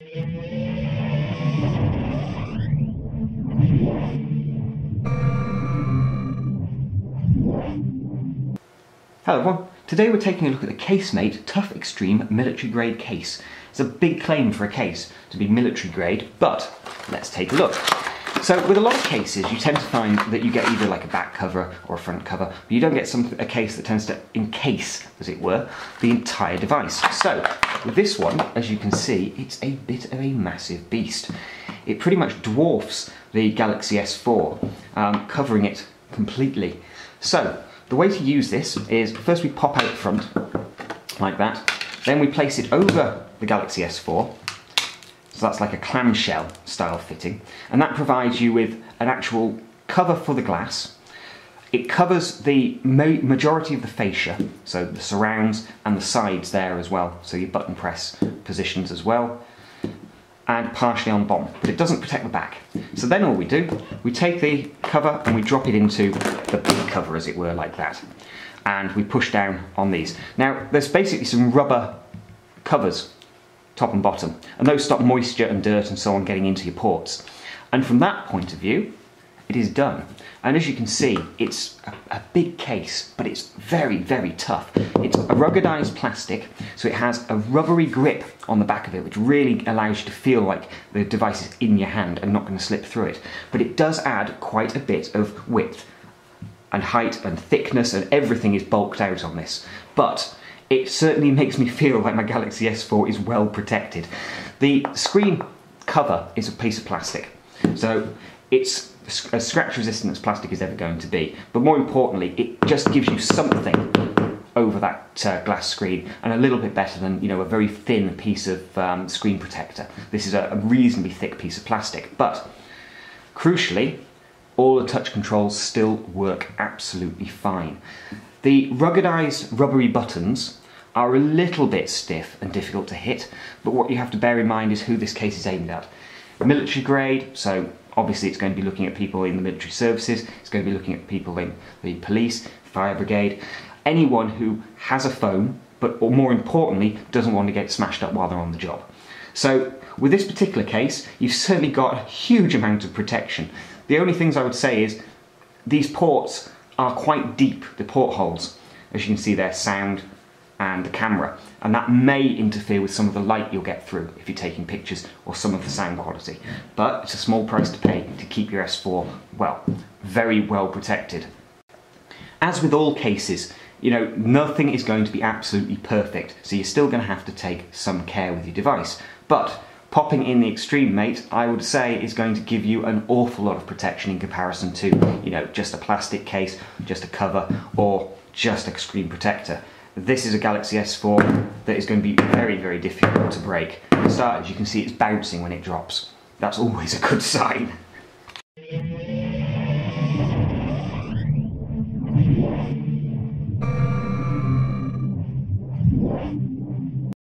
Hello everyone, today we're taking a look at the Casemate Tough Xtreme military grade case. It's a big claim for a case to be military grade, but let's take a look. So with a lot of cases you tend to find that you get either like a back cover or a front cover, but you don't get a case that tends to encase, as it were, the entire device. So with this one, as you can see, it's a bit of a massive beast. It pretty much dwarfs the Galaxy S4, covering it completely. So the way to use this is first we pop out front, like that, then we place it over the Galaxy S4, so that's like a clamshell style fitting, and that provides you with an actual cover for the glass. It covers the majority of the fascia, so the surrounds and the sides there as well, so your button press positions as well, and partially on the bottom, but it doesn't protect the back. So then all we do, we take the cover and we drop it into the big cover, as it were, like that. And we push down on these. Now, there's basically some rubber covers, top and bottom, and those stop moisture and dirt and so on getting into your ports. And from that point of view, it is done. And as you can see, it's a big case, but it's very, very tough. It's a ruggedized plastic, so it has a rubbery grip on the back of it, which really allows you to feel like the device is in your hand and not going to slip through it. But it does add quite a bit of width and height and thickness, and everything is bulked out on this. But it certainly makes me feel like my Galaxy S4 is well protected. The screen cover is a piece of plastic, so it's as scratch resistant as plastic is ever going to be, but more importantly it just gives you something over that glass screen, and a little bit better than, you know, a very thin piece of screen protector. This is a reasonably thick piece of plastic, but crucially all the touch controls still work absolutely fine. The ruggedized rubbery buttons are a little bit stiff and difficult to hit, but what you have to bear in mind is who this case is aimed at. Military grade, so obviously it's going to be looking at people in the military services, it's going to be looking at people in the police, fire brigade, anyone who has a phone, but or more importantly, doesn't want to get smashed up while they're on the job. So with this particular case, you've certainly got a huge amount of protection. The only things I would say is these ports are quite deep, the portholes. As you can see there, sound and the camera, and that may interfere with some of the light you'll get through if you're taking pictures, or some of the sound quality. But it's a small price to pay to keep your S4, well, very well protected. As with all cases, you know, nothing is going to be absolutely perfect, so you're still going to have to take some care with your device. But popping in the Xtreme Mate, I would say, is going to give you an awful lot of protection in comparison to, you know, just a plastic case, just a cover, or just a screen protector. This is a Galaxy S4 that is going to be very, very difficult to break. For starters, you can see it's bouncing when it drops. That's always a good sign.